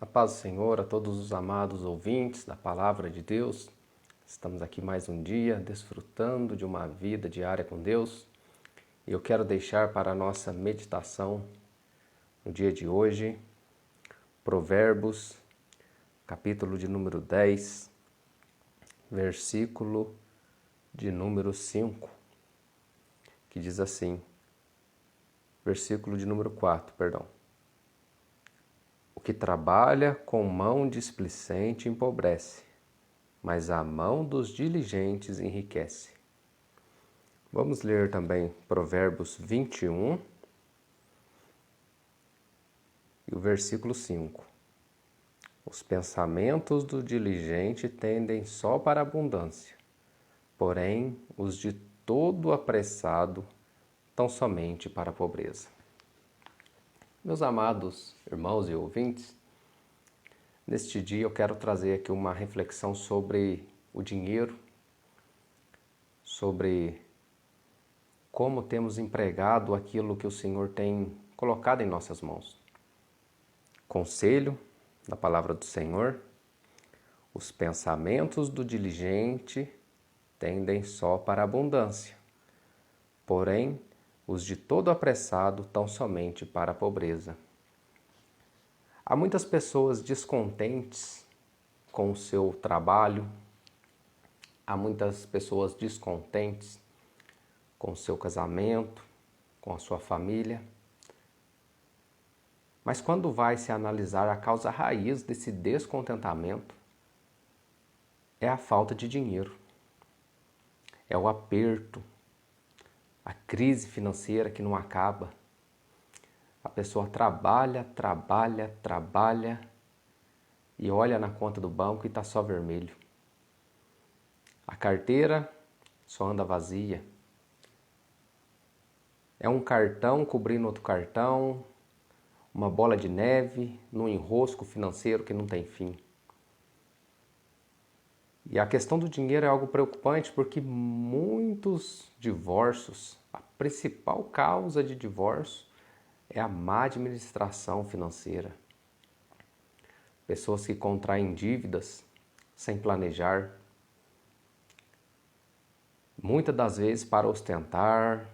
A paz do Senhor a todos os amados ouvintes da Palavra de Deus. Estamos aqui mais um dia, desfrutando de uma vida diária com Deus. E eu quero deixar para a nossa meditação no dia de hoje, Provérbios, capítulo de número 10, versículo de número 5, que diz assim, versículo de número 4, perdão. O que trabalha com mão displicente empobrece, mas a mão dos diligentes enriquece. Vamos ler também Provérbios 21 e o versículo 5. Os pensamentos do diligente tendem só para a abundância, porém os de todo apressado tão somente para a pobreza. Meus amados irmãos e ouvintes, neste dia eu quero trazer aqui uma reflexão sobre o dinheiro, sobre como temos empregado aquilo que o Senhor tem colocado em nossas mãos. Conselho da palavra do Senhor: os pensamentos do diligente tendem só para a abundância, porém os de todo apressado tão somente para a pobreza. Há muitas pessoas descontentes com o seu trabalho, há muitas pessoas descontentes com o seu casamento, com a sua família. Mas quando vai se analisar a causa raiz desse descontentamento, é a falta de dinheiro, é o aperto, a crise financeira que não acaba. A pessoa trabalha e olha na conta do banco e está só vermelho. A carteira só anda vazia. É um cartão cobrindo outro cartão, uma bola de neve num enrosco financeiro que não tem fim. E a questão do dinheiro é algo preocupante porque muitos divórcios, a principal causa de divórcio é a má administração financeira. Pessoas que contraem dívidas sem planejar, muitas das vezes para ostentar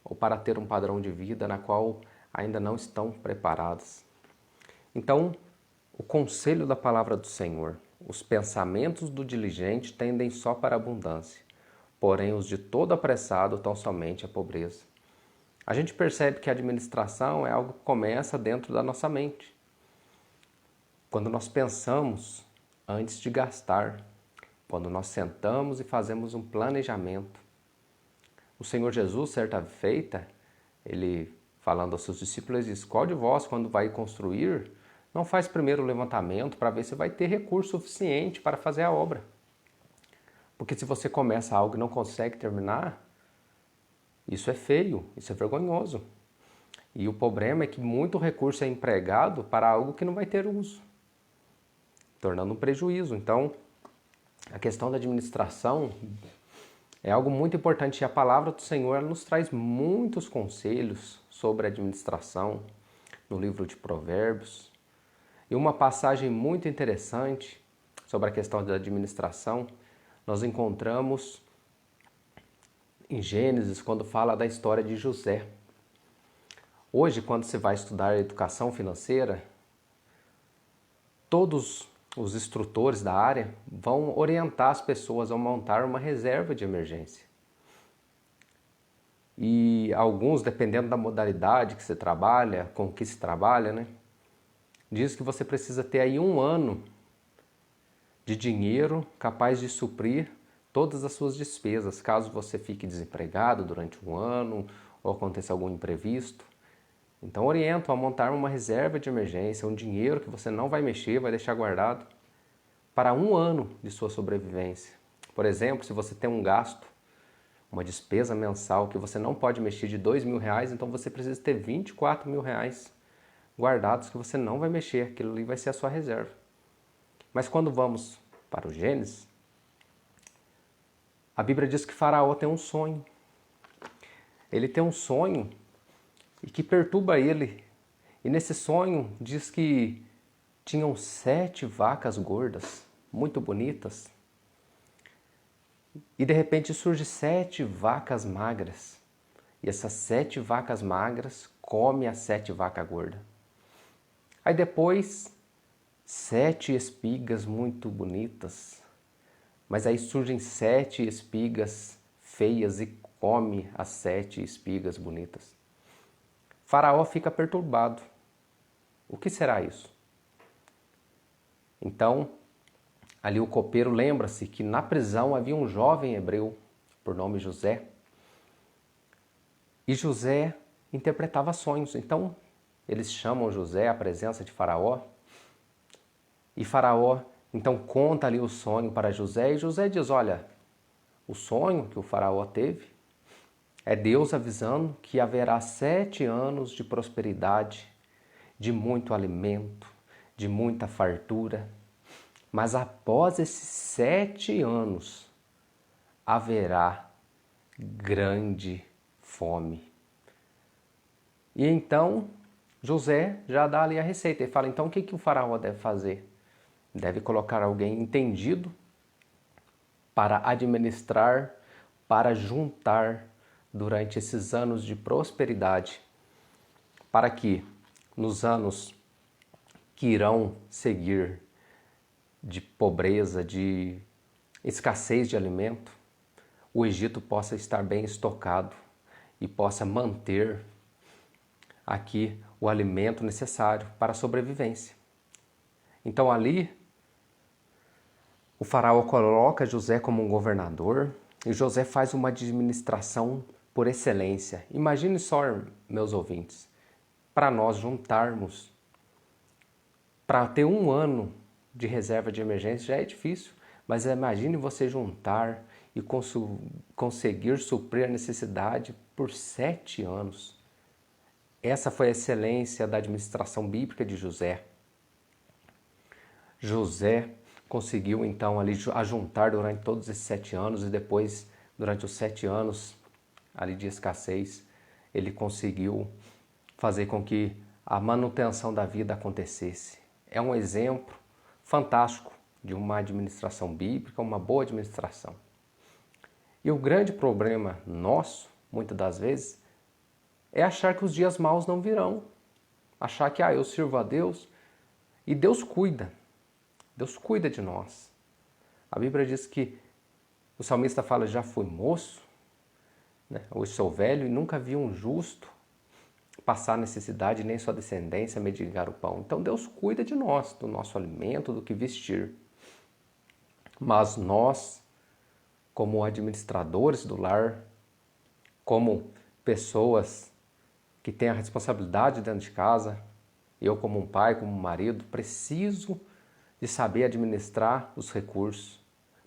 ou para ter um padrão de vida na qual ainda não estão preparadas. Então, o conselho da palavra do Senhor: os pensamentos do diligente tendem só para a abundância, porém os de todo apressado tão somente a pobreza. A gente percebe que a administração é algo que começa dentro da nossa mente. Quando nós pensamos antes de gastar, quando nós sentamos e fazemos um planejamento. O Senhor Jesus, certa feita, ele falando aos seus discípulos, diz: qual de vós, quando vai construir, não faz primeiro o levantamento para ver se vai ter recurso suficiente para fazer a obra? Porque se você começa algo e não consegue terminar, isso é feio, isso é vergonhoso. E o problema é que muito recurso é empregado para algo que não vai ter uso, tornando um prejuízo. Então, a questão da administração é algo muito importante e a palavra do Senhor ela nos traz muitos conselhos sobre administração no livro de Provérbios. E uma passagem muito interessante sobre a questão da administração nós encontramos em Gênesis, quando fala da história de José. Hoje, quando você vai estudar a educação financeira, todos os instrutores da área vão orientar as pessoas a montar uma reserva de emergência. E alguns, dependendo da modalidade que você trabalha, com que se trabalha, né, diz que você precisa ter aí 1 ano de dinheiro capaz de suprir todas as suas despesas, caso você fique desempregado durante 1 ano ou aconteça algum imprevisto. Então oriento a montar uma reserva de emergência, um dinheiro que você não vai mexer, vai deixar guardado para 1 ano de sua sobrevivência. Por exemplo, se você tem um gasto, uma despesa mensal que você não pode mexer de R$2.000, então você precisa ter R$24.000 guardados que você não vai mexer, aquilo ali vai ser a sua reserva. Mas quando vamos para o Gênesis, a Bíblia diz que Faraó tem um sonho. Ele tem um sonho e que perturba ele. E nesse sonho diz que tinham 7 vacas gordas, muito bonitas, e de repente surge 7 vacas magras. E essas 7 vacas magras comem as 7 vacas gordas. Aí depois, 7 espigas muito bonitas, mas aí surgem 7 espigas feias e come as 7 espigas bonitas. Faraó fica perturbado. O que será isso? Então, ali o copeiro lembra-se que na prisão havia um jovem hebreu, por nome José, e José interpretava sonhos. Então, eles chamam José à presença de Faraó, e Faraó então conta ali o sonho para José, e José diz, olha, o sonho que o Faraó teve é Deus avisando que haverá 7 anos de prosperidade, de muito alimento, de muita fartura, mas após esses 7 anos haverá grande fome. E então José já dá ali a receita e fala, então o que o faraó deve fazer? Deve colocar alguém entendido para administrar, para juntar durante esses anos de prosperidade, para que nos anos que irão seguir de pobreza, de escassez de alimento, o Egito possa estar bem estocado e possa manter aqui o alimento necessário para a sobrevivência. Então ali, o faraó coloca José como um governador e José faz uma administração por excelência. Imagine só, meus ouvintes, para nós juntarmos, para ter um ano de reserva de emergência já é difícil, mas imagine você juntar e conseguir suprir a necessidade por 7 anos. Essa foi a excelência da administração bíblica de José. José conseguiu então ali ajuntar durante todos esses 7 anos e depois, durante os 7 anos ali de escassez, ele conseguiu fazer com que a manutenção da vida acontecesse. É um exemplo fantástico de uma administração bíblica, uma boa administração. E o grande problema nosso, muitas das vezes, é achar que os dias maus não virão. Achar que eu sirvo a Deus e Deus cuida. Deus cuida de nós. A Bíblia diz que o salmista fala, já fui moço, né? Hoje sou velho e nunca vi um justo passar necessidade, nem sua descendência mendigar o pão. Então Deus cuida de nós, do nosso alimento, do que vestir. Mas nós, como administradores do lar, como pessoas que têm a responsabilidade dentro de casa, eu como um pai, como um marido, preciso de saber administrar os recursos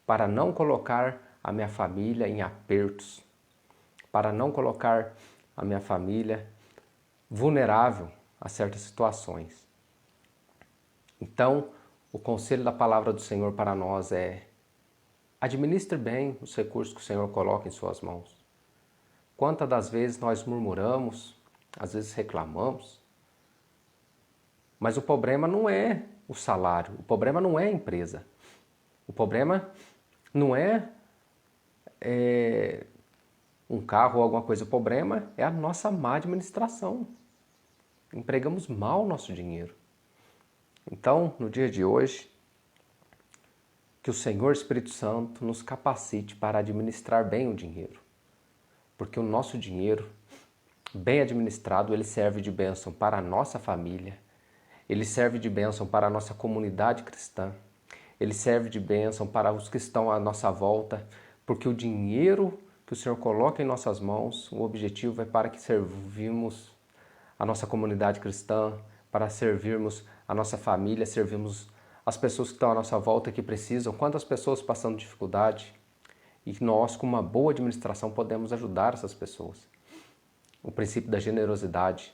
para não colocar a minha família em apertos, para não colocar a minha família vulnerável a certas situações. Então, o conselho da palavra do Senhor para nós é: administre bem os recursos que o Senhor coloca em suas mãos. Quantas das vezes nós murmuramos, às vezes reclamamos, mas o problema não é o salário, o problema não é a empresa, o problema não é um carro ou alguma coisa, o problema é a nossa má administração. Empregamos mal o nosso dinheiro. Então, no dia de hoje, que o Senhor Espírito Santo nos capacite para administrar bem o dinheiro. Porque o nosso dinheiro, bem administrado, ele serve de bênção para a nossa família, ele serve de bênção para a nossa comunidade cristã, ele serve de bênção para os que estão à nossa volta, porque o dinheiro que o Senhor coloca em nossas mãos, o objetivo é para que servimos a nossa comunidade cristã, para servirmos a nossa família, servirmos as pessoas que estão à nossa volta que precisam, quantas pessoas passando dificuldade, e nós, com uma boa administração, podemos ajudar essas pessoas. O princípio da generosidade.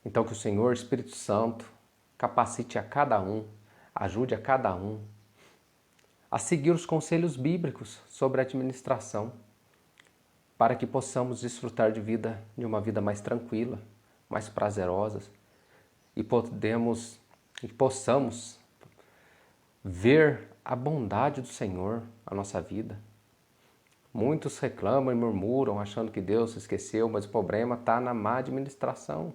Então, que o Senhor, Espírito Santo, capacite a cada um, ajude a cada um a seguir os conselhos bíblicos sobre a administração, para que possamos desfrutar de uma vida mais tranquila, mais prazerosa, e podemos e que possamos ver a bondade do Senhor na nossa vida. Muitos reclamam e murmuram, achando que Deus se esqueceu, mas o problema está na má administração.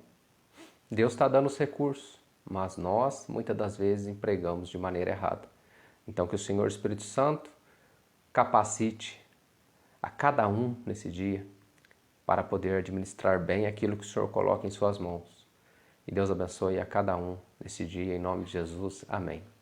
Deus está dando os recursos, mas nós, muitas das vezes, empregamos de maneira errada. Então, que o Senhor Espírito Santo capacite a cada um nesse dia para poder administrar bem aquilo que o Senhor coloca em suas mãos. E Deus abençoe a cada um nesse dia, em nome de Jesus. Amém.